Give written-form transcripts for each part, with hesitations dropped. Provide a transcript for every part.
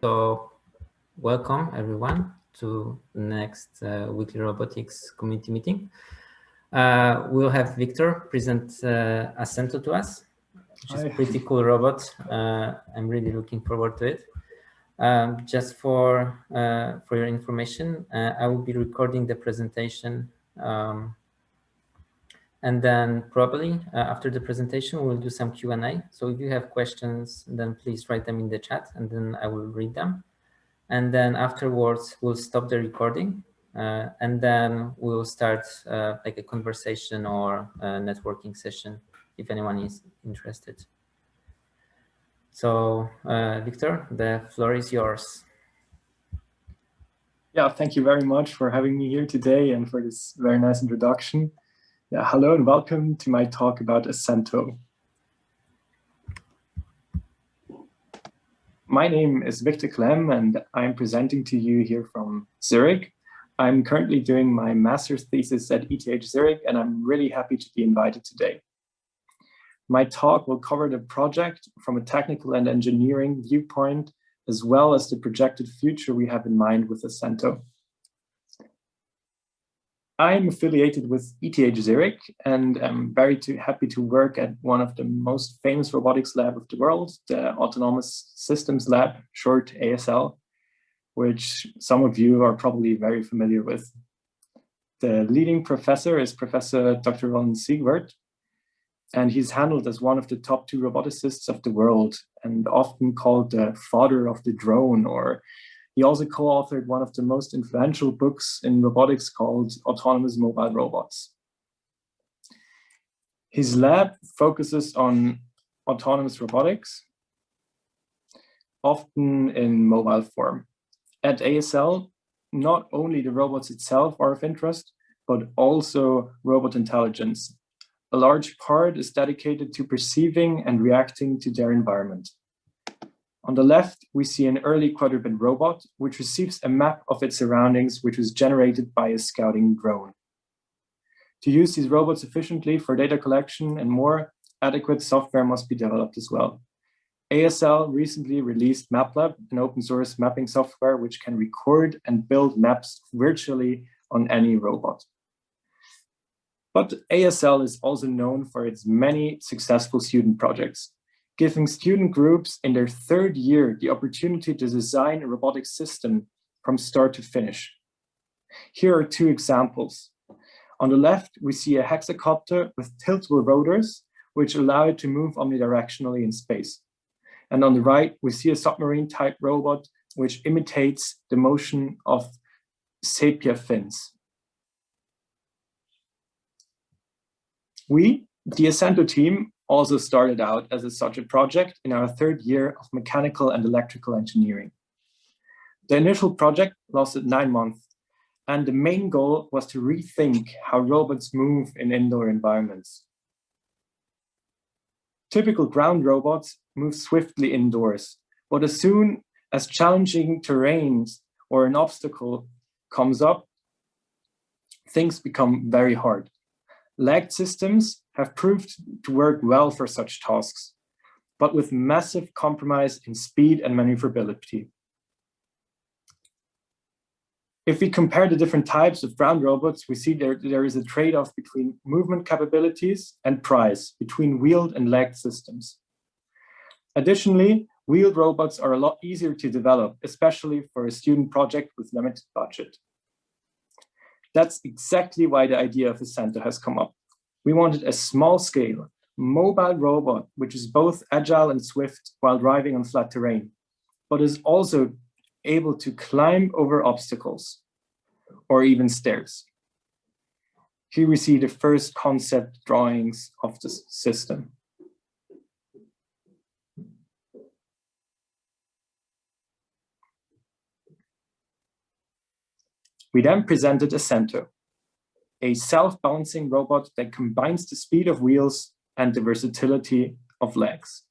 So welcome everyone to the next weekly robotics community meeting. We'll have Victor present Ascento to us, which is a pretty cool robot. I'm really looking forward to it. Just for your information, I will be recording the presentation, and then probably after the presentation we'll do some Q&A. So if you have questions, then please write them in the chat, and then I will read them. And then afterwards, we'll stop the recording, and then we'll start like a conversation or a networking session if anyone is interested. So, Victor, the floor is yours. Yeah, thank you very much for having me here today and for this very nice introduction. Yeah, hello and welcome to my talk about Ascento. My name is Victor Clem and I'm presenting to you here from Zurich. I'm currently doing my master's thesis at ETH Zurich and I'm really happy to be invited today. My talk will cover the project from a technical and engineering viewpoint, as well as the projected future we have in mind with Ascento. I'm affiliated with ETH Zurich and I'm very happy to work at one of the most famous robotics lab of the world, the Autonomous Systems Lab, short ASL, which some of you are probably very familiar with. The leading professor is Professor Dr. Ron Siegwart, and he's handled as one of the top 2 roboticists of the world and often called the father of the drone, or he also co-authored one of the most influential books in robotics called Autonomous Mobile Robots. His lab focuses on autonomous robotics, often in mobile form. At ASL, not only the robots itself are of interest, but also robot intelligence. A large part is dedicated to perceiving and reacting to their environment. On the left, we see an early quadruped robot, which receives a map of its surroundings, which was generated by a scouting drone. To use these robots efficiently for data collection and more, adequate software must be developed as well. ASL recently released MapLab, an open source mapping software which can record and build maps virtually on any robot. But ASL is also known for its many successful student projects, giving student groups in their 3rd year the opportunity to design a robotic system from start to finish. Here are 2 examples. On the left, we see a hexacopter with tiltable rotors, which allow it to move omnidirectionally in space. And on the right, we see a submarine-type robot, which imitates the motion of sepia fins. We, the Ascento team, also started out as such a project in our 3rd year of mechanical and electrical engineering. The initial project lasted 9 months, and the main goal was to rethink how robots move in indoor environments. Typical ground robots move swiftly indoors, but as soon as challenging terrains or an obstacle comes up, things become very hard. Legged systems have proved to work well for such tasks, but with massive compromise in speed and maneuverability. If we compare the different types of ground robots, we see there is a trade-off between movement capabilities and price between wheeled and legged systems. Additionally, wheeled robots are a lot easier to develop, especially for a student project with limited budget. That's exactly why the idea of Ascento has come up. We wanted a small-scale, mobile robot, which is both agile and swift while driving on flat terrain, but is also able to climb over obstacles or even stairs. Here we see the first concept drawings of the system. We then presented Ascento, a self-balancing robot that combines the speed of wheels and the versatility of legs.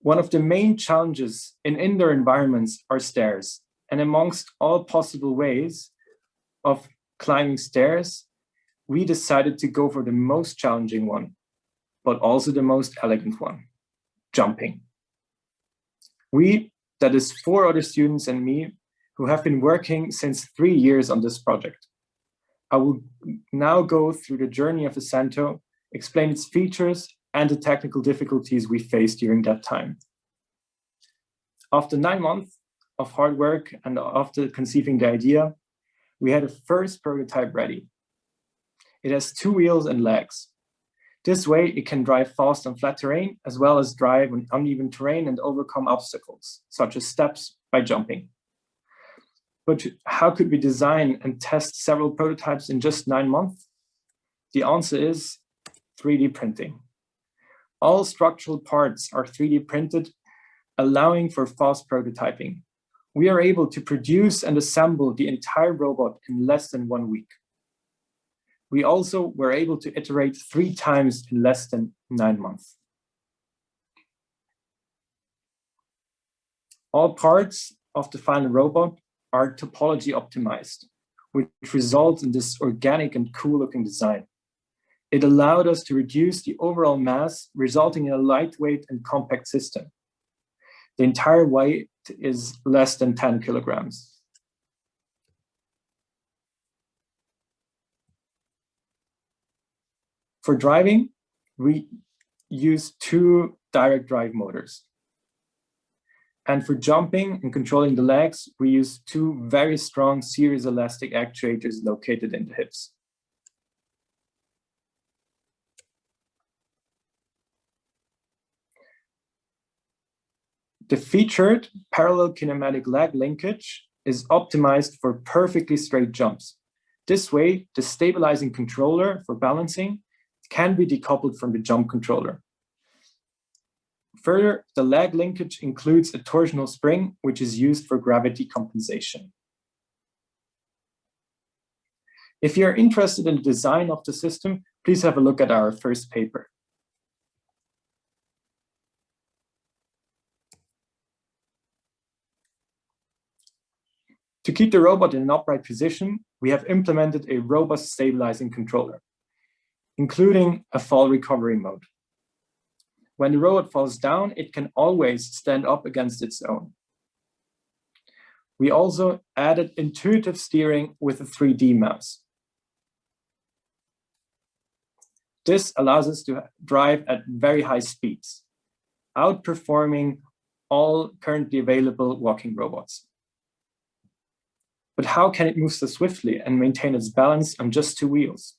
One of the main challenges in indoor environments are stairs, and amongst all possible ways of climbing stairs, we decided to go for the most challenging one, but also the most elegant one, jumping. We that is 4 other students and me who have been working since 3 years on this project. I will now go through the journey of Ascento, explain its features and the technical difficulties we faced during that time. After 9 months of hard work and after conceiving the idea, we had a first prototype ready. It has 2 wheels and legs. This way, it can drive fast on flat terrain, as well as drive on uneven terrain and overcome obstacles, such as steps, by jumping. But how could we design and test several prototypes in just 9 months? The answer is 3D printing. All structural parts are 3D printed, allowing for fast prototyping. We are able to produce and assemble the entire robot in less than 1 week. We also were able to iterate 3 times in less than 9 months. All parts of the final robot are topology optimized, which results in this organic and cool looking design. It allowed us to reduce the overall mass, resulting in a lightweight and compact system. The entire weight is less than 10 kilograms. For driving, we use 2 direct drive motors. And for jumping and controlling the legs, we use 2 very strong series elastic actuators located in the hips. The featured parallel kinematic leg linkage is optimized for perfectly straight jumps. This way, the stabilizing controller for balancing can be decoupled from the jump controller. Further, the leg linkage includes a torsional spring, which is used for gravity compensation. If you're interested in the design of the system, please have a look at our first paper. To keep the robot in an upright position, we have implemented a robust stabilizing controller, including a fall recovery mode. When the robot falls down, it can always stand up against its own. We also added intuitive steering with a 3D mouse. This allows us to drive at very high speeds, outperforming all currently available walking robots. But how can it move so swiftly and maintain its balance on just 2 wheels?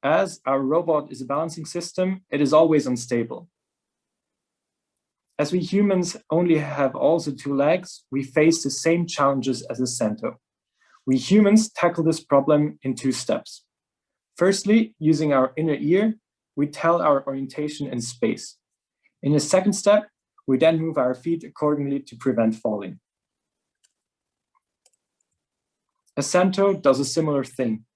As our robot is a balancing system, it is always unstable. As we humans only have also 2 legs, we face the same challenges as Ascento. We humans tackle this problem in 2 steps. Firstly, using our inner ear, we tell our orientation in space. In the second step, we then move our feet accordingly to prevent falling. Ascento does a similar thing.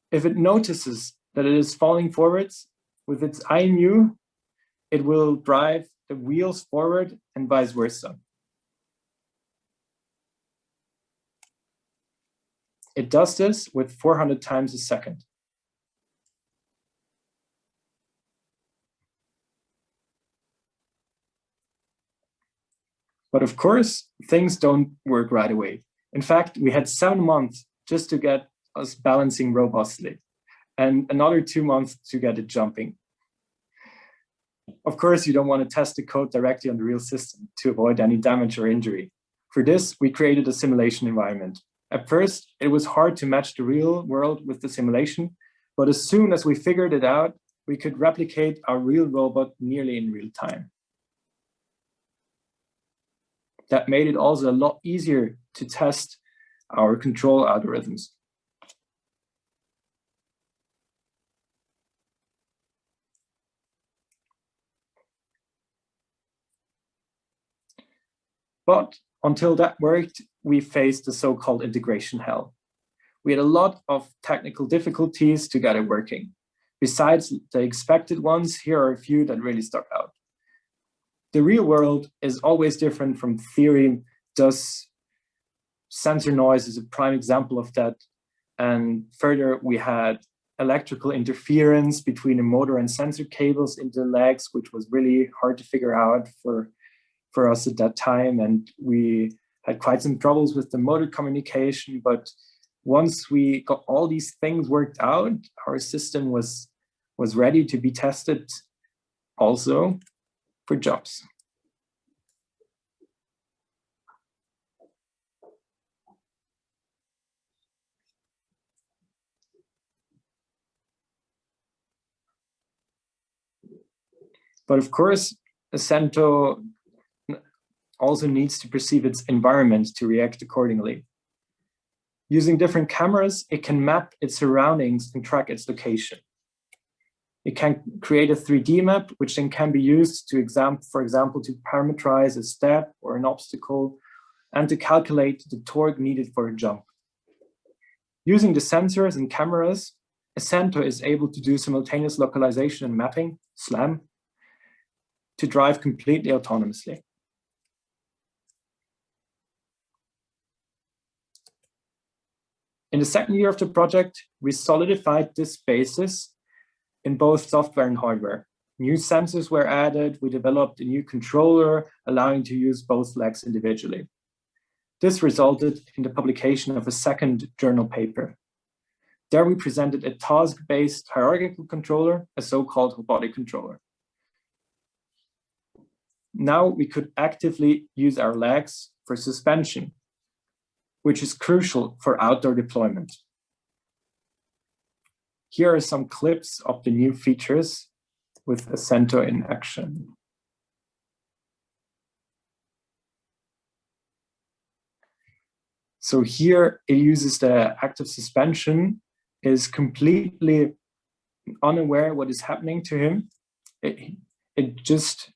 If it notices that it is falling forwards, with its IMU, it will drive the wheels forward and vice versa. It does this with 400 times a second. But of course, things don't work right away. In fact, we had 7 months just to get us balancing robustly, and another 2 months to get it jumping. Of course, you don't want to test the code directly on the real system to avoid any damage or injury. For this, we created a simulation environment. At first, it was hard to match the real world with the simulation, but as soon as we figured it out, we could replicate our real robot nearly in real time. That made it also a lot easier to test our control algorithms. But until that worked, we faced the so-called integration hell. We had a lot of technical difficulties to get it working. Besides the expected ones, here are a few that really stuck out. The real world is always different from theory, thus sensor noise is a prime example of that. And further, we had electrical interference between the motor and sensor cables in the legs, which was really hard to figure out for us at that time. And we had quite some troubles with the motor communication. But once we got all these things worked out, our system was ready to be tested also for jobs. But of course, Ascento also needs to perceive its environment to react accordingly. Using different cameras, it can map its surroundings and track its location. It can create a 3D map, which then can be used to for example, to parameterize a step or an obstacle and to calculate the torque needed for a jump. Using the sensors and cameras, Ascento is able to do simultaneous localization and mapping, SLAM, to drive completely autonomously. In the second year of the project, we solidified this basis in both software and hardware. New sensors were added. We developed a new controller, allowing to use both legs individually. This resulted in the publication of a second journal paper. There we presented a task-based hierarchical controller, a so-called robotic controller. Now we could actively use our legs for suspension, which is crucial for outdoor deployment. Here are some clips of the new features with Ascento in action. So here it uses the active suspension, is completely unaware what is happening to him. It just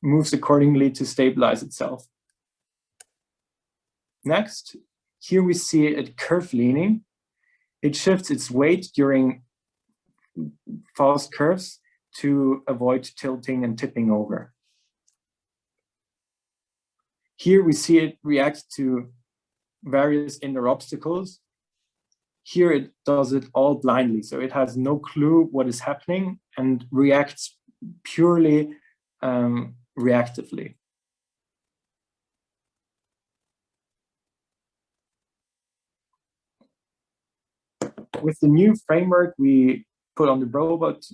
moves accordingly to stabilize itself. Next, here we see it curve leaning. It shifts its weight during fast curves to avoid tilting and tipping over. Here we see it react to various inner obstacles. Here it does it all blindly, so it has no clue what is happening and reacts purely reactively. With the new framework we put on the robot,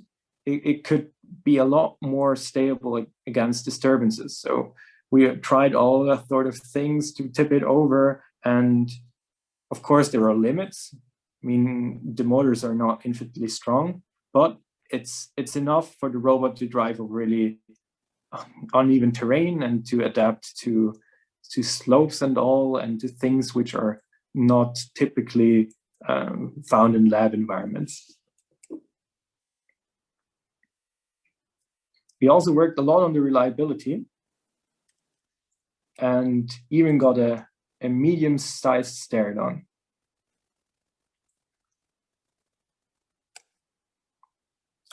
it could be a lot more stable against disturbances. So we tried all that sort of things to tip it over, and of course there are limits. I mean, the motors are not infinitely strong, but it's enough for the robot to drive a really uneven terrain and to adapt to slopes and all, and to things which are not typically found in lab environments. We also worked a lot on the reliability and even got a medium-sized stare-down.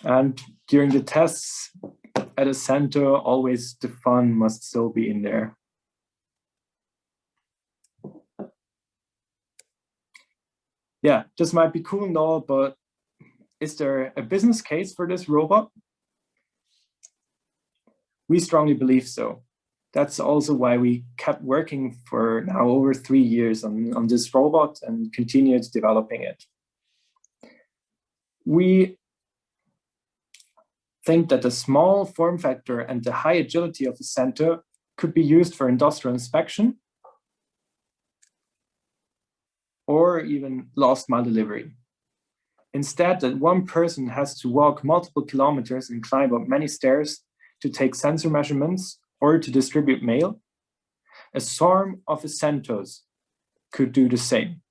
And during the tests at Ascento, always the fun must still be in there. Yeah, this might be cool and all, but is there a business case for this robot? We strongly believe so. That's also why we kept working for now over 3 years on this robot and continued developing it. We think that the small form factor and the high agility of Ascento could be used for industrial inspection or even last mile delivery. Instead, that one person has to walk multiple kilometers and climb up many stairs to take sensor measurements or to distribute mail, a swarm of Ascentos could do the same.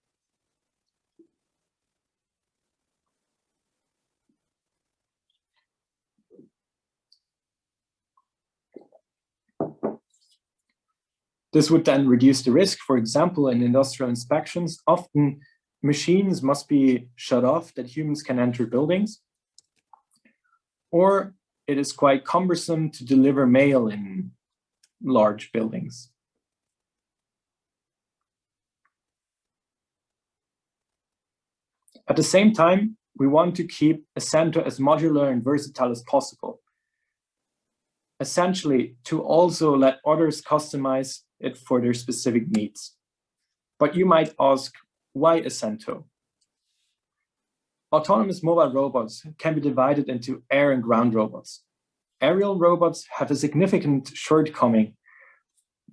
This would then reduce the risk. For example, in industrial inspections, often machines must be shut off that humans can enter buildings, or it is quite cumbersome to deliver mail in large buildings. At the same time, we want to keep Ascento as modular and versatile as possible. Essentially, to also let others customize it for their specific needs. But you might ask, why Ascento? Autonomous mobile robots can be divided into air and ground robots. Aerial robots have a significant shortcoming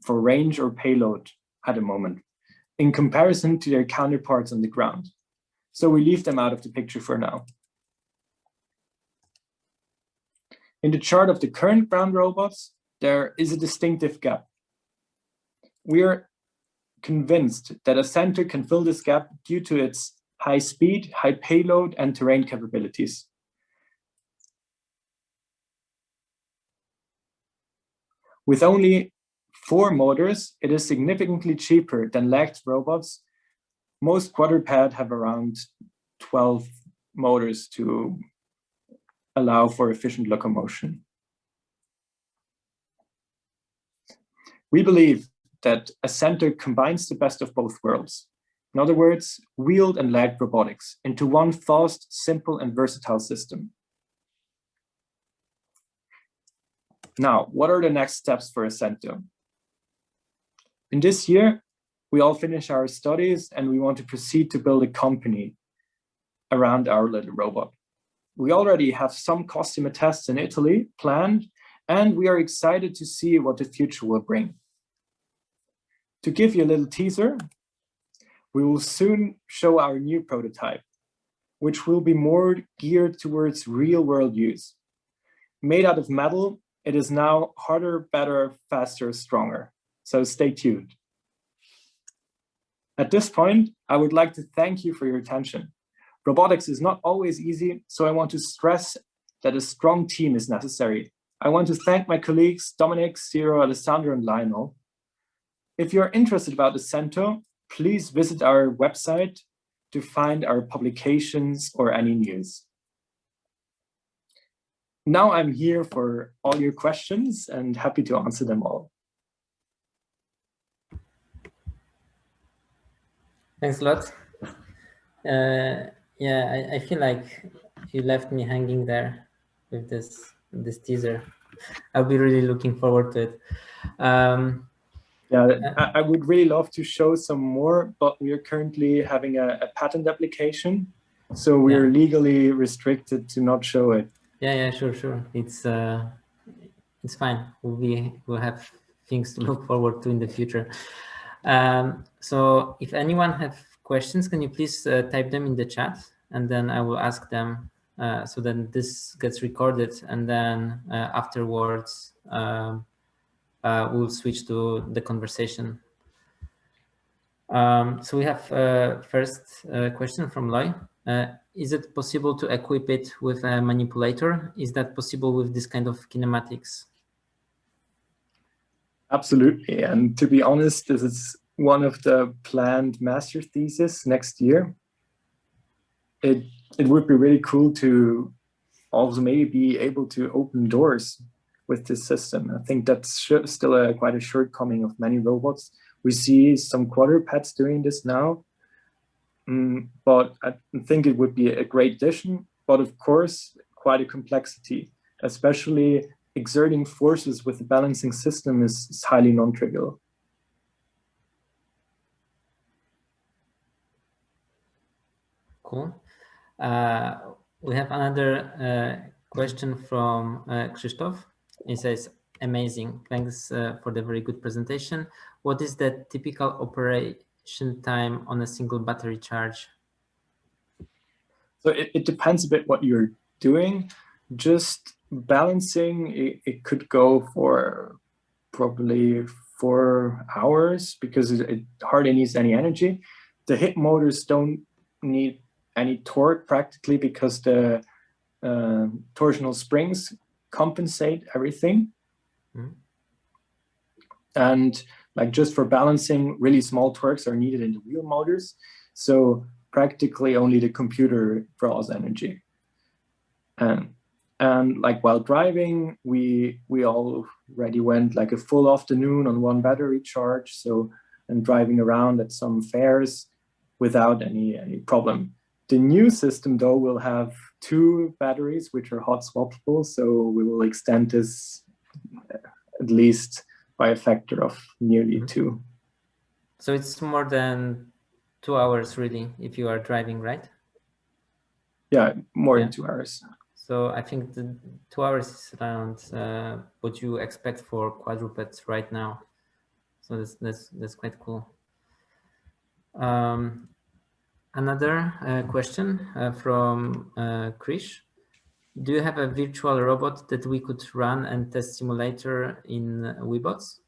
for range or payload at the moment in comparison to their counterparts on the ground. So we leave them out of the picture for now. In the chart of the current ground robots, there is a distinctive gap. We are convinced that Ascento can fill this gap due to its high speed, high payload, and terrain capabilities. With only 4 motors, it is significantly cheaper than legged robots. Most quadruped have around 12 motors to allow for efficient locomotion. We believe that Ascento combines the best of both worlds. In other words, wheeled and legged robotics into one fast, simple, and versatile system. Now, what are the next steps for Ascento? In this year, we all finish our studies and we want to proceed to build a company around our little robot. We already have some customer tests in Italy planned, and we are excited to see what the future will bring. To give you a little teaser, we will soon show our new prototype, which will be more geared towards real-world use. Made out of metal, it is now harder, better, faster, stronger. So stay tuned. At this point, I would like to thank you for your attention. Robotics is not always easy, so I want to stress that a strong team is necessary. I want to thank my colleagues, Dominic, Ciro, Alessandro, and Lionel. If you're interested about Ascento, please visit our website to find our publications or any news. Now I'm here for all your questions and happy to answer them all. Thanks a lot. Yeah, I feel like you left me hanging there with this teaser. I'll be really looking forward to it. Yeah, I would really love to show some more, but we are currently having a patent application, so we are legally restricted to not show it. Yeah, sure. It's fine. We'll have things to look forward to in the future. So if anyone have questions, can you please type them in the chat, and then I will ask them. So then this gets recorded, and then afterwards we'll switch to the conversation. So we have first question from Loy. Is it possible to equip it with a manipulator? Is that possible with this kind of kinematics? Absolutely. And to be honest, this is one of the planned master thesis next year. It would be really cool to also maybe be able to open doors with this system. I think that's still quite a shortcoming of many robots. We see some quadrupeds doing this now, but I think it would be a great addition, but of course, quite a complexity, especially exerting forces with the balancing system is highly non-trivial. Cool. We have another question from Krzysztof. He says, amazing, thanks for the very good presentation. What is the typical operation time on a single battery charge? So it depends a bit what you're doing. Just balancing, it could go for probably 4 hours because it hardly needs any energy. The hip motors don't need any torque practically because the torsional springs compensate everything. And like just for balancing, really small torques are needed in the wheel motors. So practically only the computer draws energy. And like while driving, we already went like a full afternoon on one battery charge. So and driving around at some fairs without any problem. The new system, though, will have 2 batteries, which are hot swappable. So we will extend this at least by a factor of nearly 2. So it's more than 2 hours, really, if you are driving, right? Yeah, more than 2 hours. So I think the 2 hours is around what you expect for quadrupeds right now. So that's quite cool. Another question from Krish. Do you have a virtual robot that we could run and test simulator in Webots?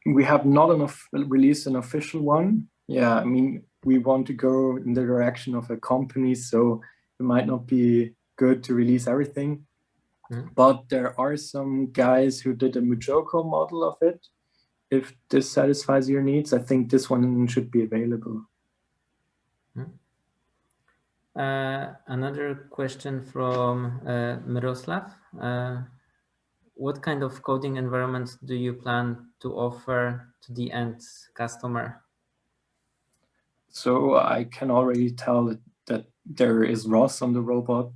We have not released an official one. Yeah, I mean, we want to go in the direction of a company, so it might not be good to release everything. But there are some guys who did a Mujoko model of it. If this satisfies your needs, I think this one should be available. Another question from Miroslav. What kind of coding environment do you plan to offer to the end customer? So I can already tell that there is ROS on the robot.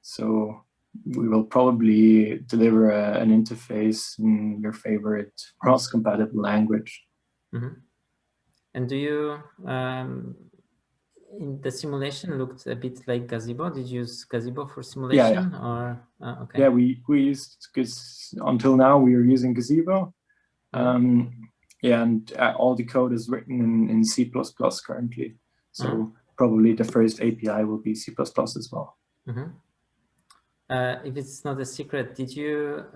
So we will probably deliver an interface in your favorite ROS compatible language. And do you, in the simulation, looked a bit like Gazebo? Did you use Gazebo for simulation? Yeah. Or okay. Yeah, we used, because until now we are using Gazebo. Yeah, and all the code is written in C++ currently. So probably the first API will be C++ as well. If it's not a secret, did you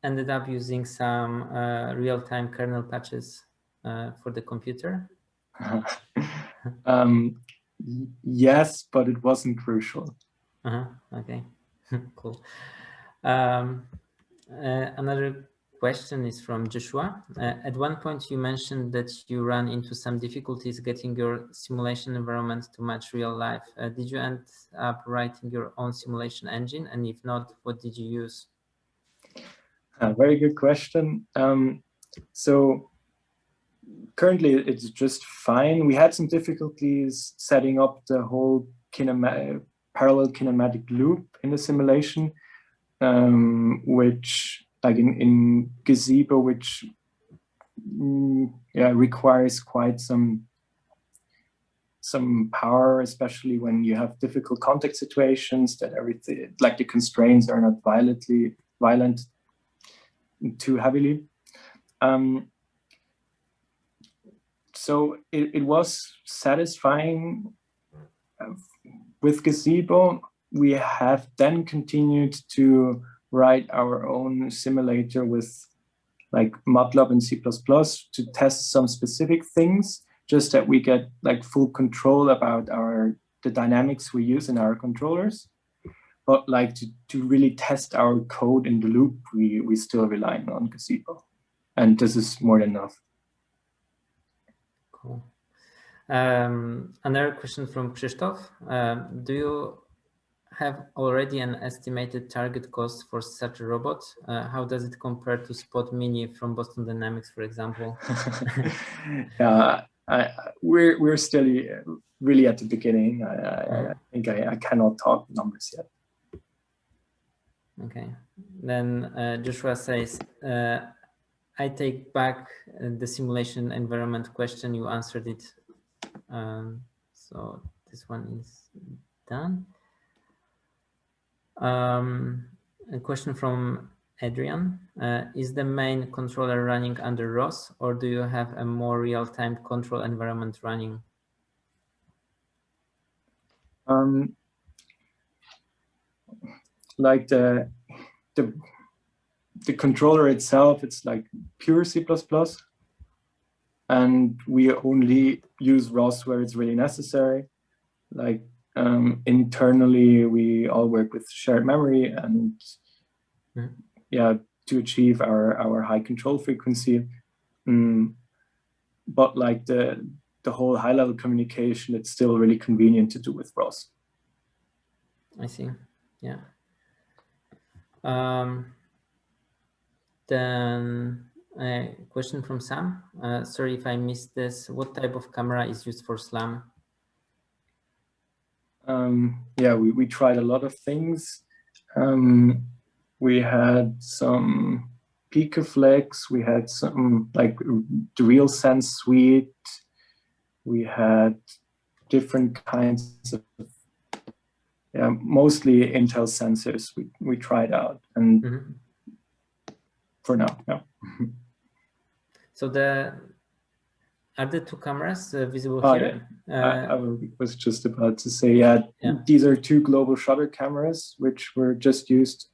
ended up using some real-time kernel patches for the computer? Yes, but it wasn't crucial. Okay, cool. Another question is from Joshua. At one point you mentioned that you ran into some difficulties getting your simulation environment to match real life. Did you end up writing your own simulation engine? And if not, what did you use? Very good question. So currently it's just fine. We had some difficulties setting up the whole parallel kinematic loop in the simulation, which like in Gazebo, which requires quite some power, especially when you have difficult context situations that everything, like the constraints are not violent too heavily. So it was satisfying with Gazebo. We have then continued to write our own simulator with like MATLAB and C++ to test some specific things, just that we get like full control about the dynamics we use in our controllers. But like to really test our code in the loop, we still rely on Gazebo. And this is more than enough. Cool. Another question from Krzysztof. Do you have already an estimated target cost for such a robot? How does it compare to Spot Mini from Boston Dynamics, for example? We're still really at the beginning. I think I cannot talk numbers yet. Okay. Then Joshua says, I take back the simulation environment question. You answered it. So this one is done. A question from Adrian. Is the main controller running under ROS, or do you have a more real-time control environment running? Like the controller itself, it's like pure C++. And we only use ROS where it's really necessary. Like internally, we all work with shared memory and to achieve our high control frequency. But like the whole high level communication, it's still really convenient to do with ROS. I see. Yeah. Then A question from Sam. Sorry if I missed this. What type of camera is used for SLAM? Yeah, we tried a lot of things. We had some Pikaflex, we had some like the Real Sense suite, we had different kinds of, yeah, mostly Intel sensors we tried out, and for now, yeah. So are the two cameras visible here? Yeah. I was just about to say, yeah, these are two global shutter cameras, which were just used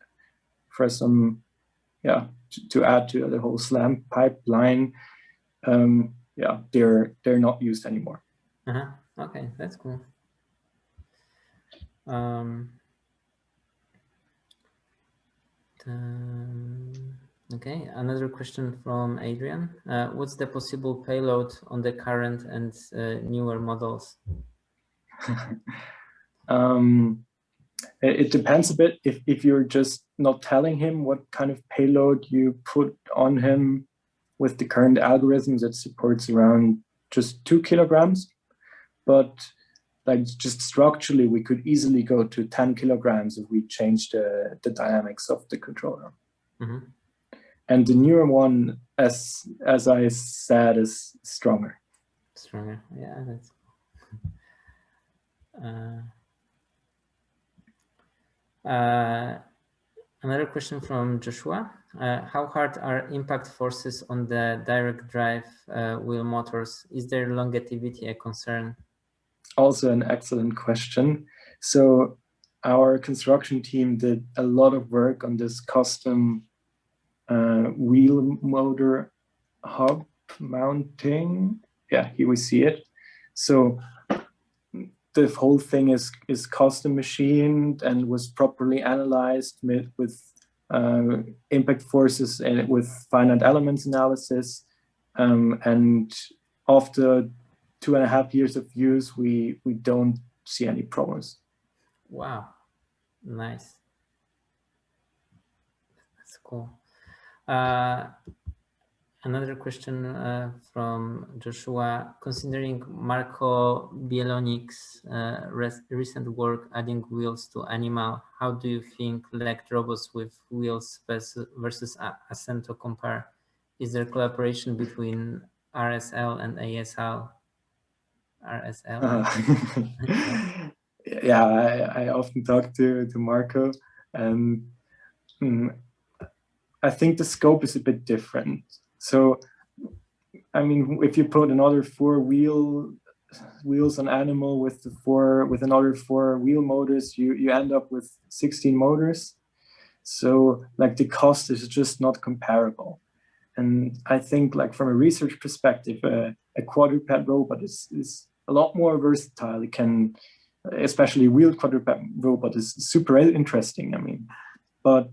for some, yeah, to add to the whole SLAM pipeline. Yeah, they're not used anymore. Okay, that's cool. Okay, another question from Adrian. What's the possible payload on the current and newer models? It depends a bit. If you're just not telling him what kind of payload you put on him with the current algorithms, it supports around just 2 kilograms. But like just structurally, we could easily go to 10 kilograms if we change the dynamics of the controller. And the newer one, as I said, is stronger. Stronger, yeah, that's another question from Joshua. How hard are impact forces on the direct drive wheel motors? Is their longevity a concern? Also an excellent question. So our construction team did a lot of work on this custom wheel motor hub mounting. Yeah, here we see it. So the whole thing is custom machined and was properly analyzed with impact forces and with finite elements analysis. And after 2.5 years of use, we don't see any problems. Wow, nice. That's cool. Another question from Joshua. Considering Marco Bielonik's recent work adding wheels to Animal, how do you think legged robots with wheels versus Ascento compare? Is there collaboration between RSL and ASL? Yeah, I often talk to Marco, and I think the scope is a bit different. So, I mean, if you put another 4 wheels on Animal with another 4 wheel motors, you end up with 16 motors. So, like, the cost is just not comparable. And I think, like, from a research perspective, a quadruped robot is a lot more versatile. It can, especially wheeled quadruped robot, is super interesting. I mean, but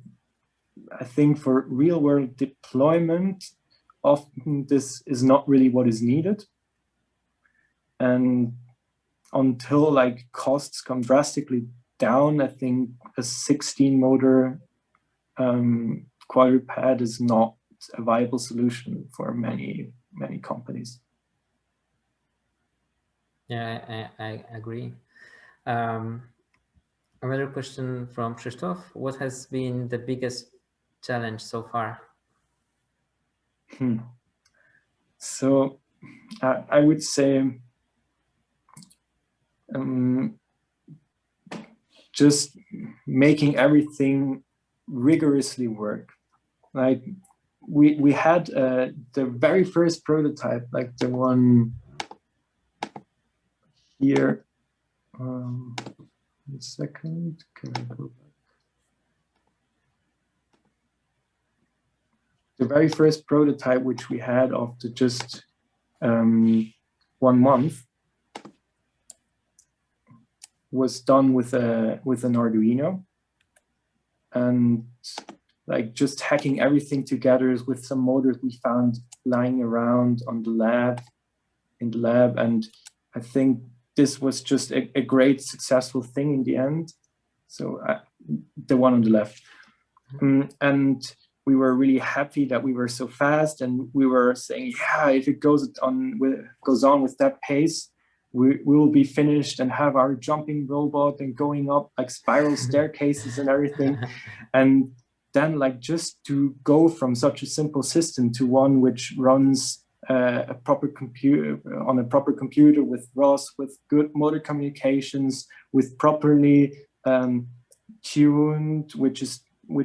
I think for real world deployment, often this is not really what is needed. And until like costs come drastically down, I think a 16 motor quadruped is not a viable solution for many companies. Yeah, I agree. Another question from Krzysztof. What has been the biggest challenge so far? So I would say just making everything rigorously work. Like we had the very first prototype, like the one here. 1 second, can I go back? The very first prototype, which we had after just 1 month, was done with an Arduino, and like just hacking everything together with some motors we found lying around in the lab, and I think this was just a great successful thing in the end. So the one on the left, and we were really happy that we were so fast, and we were saying, yeah, if it goes on with that pace, we will be finished and have our jumping robot and going up like spiral staircases and everything. And then like just to go from such a simple system to one which runs a proper computer on a proper computer with ROS, with good motor communications, with properly tuned, which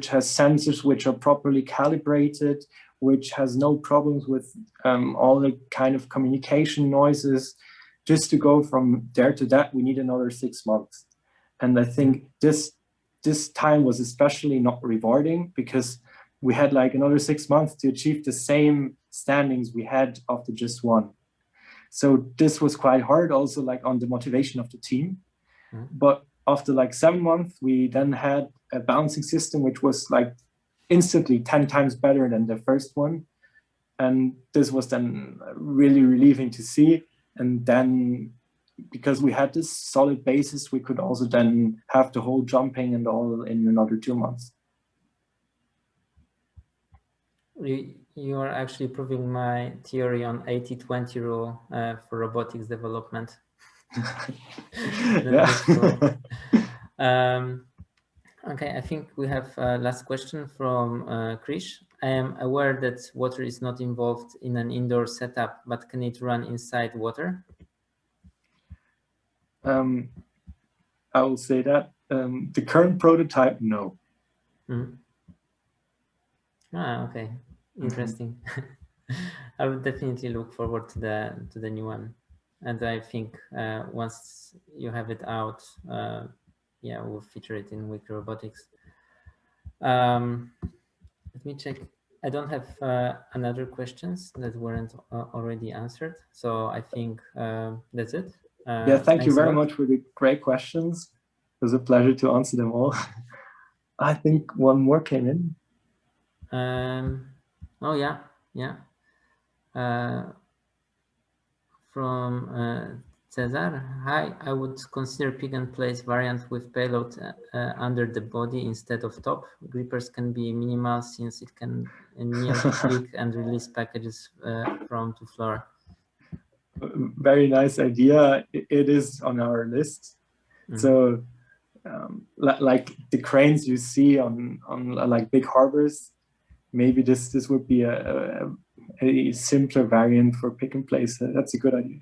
has sensors which are properly calibrated, which has no problems with all the kind of communication noises. Just to go from there to that, we need another 6 months. And I think this time was especially not rewarding, because we had like another 6 months to achieve the same standings we had after just one. So this was quite hard also, like on the motivation of the team. But after like 7 months, we then had a balancing system which was like instantly 10 times better than the first one. And this was then really relieving to see. And then because we had this solid basis, we could also then have the whole jumping and all in another 2 months. You are actually proving my theory on 80-20 rule for robotics development. That's cool. Okay, I think we have a last question from Krish. I am aware that water is not involved in an indoor setup, but can it run inside water? I will say that the current prototype, no. Okay, interesting. I would definitely look forward to the new one, and I think once you have it out, yeah, we'll feature it in Weekly Robotics. Let me check. I don't have another questions that weren't already answered, so I think that's it. Yeah, thank you very much for the great questions. It was a pleasure to answer them all. I think one more came in. Oh yeah. From Cesar. Hi, I would consider pick and place variant with payload under the body instead of top. Grippers can be minimal since it can kneel, click and release packages from to floor. Very nice idea. It is on our list. So like the cranes you see on like big harbors, maybe this would be a simpler variant for pick and place. That's a good idea.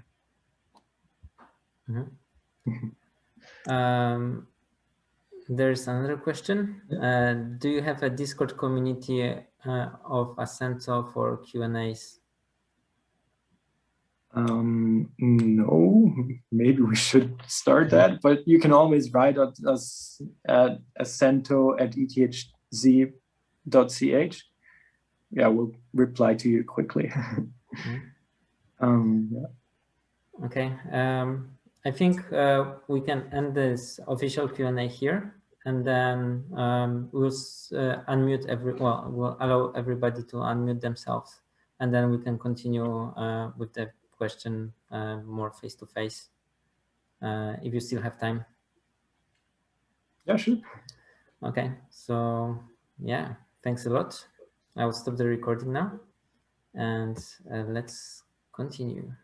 There's another question. Do you have a Discord community of Ascento for Q&As? No, maybe we should start that, but you can always write us at ascento@ethz.ch. Yeah, we'll reply to you quickly. Yeah. Okay. I think we can end this official Q&A here, and then we'll unmute we'll allow everybody to unmute themselves, and then we can continue with the question more face-to-face if you still have time. Yeah, sure. Okay, so yeah, thanks a lot. I will stop the recording now, and let's continue.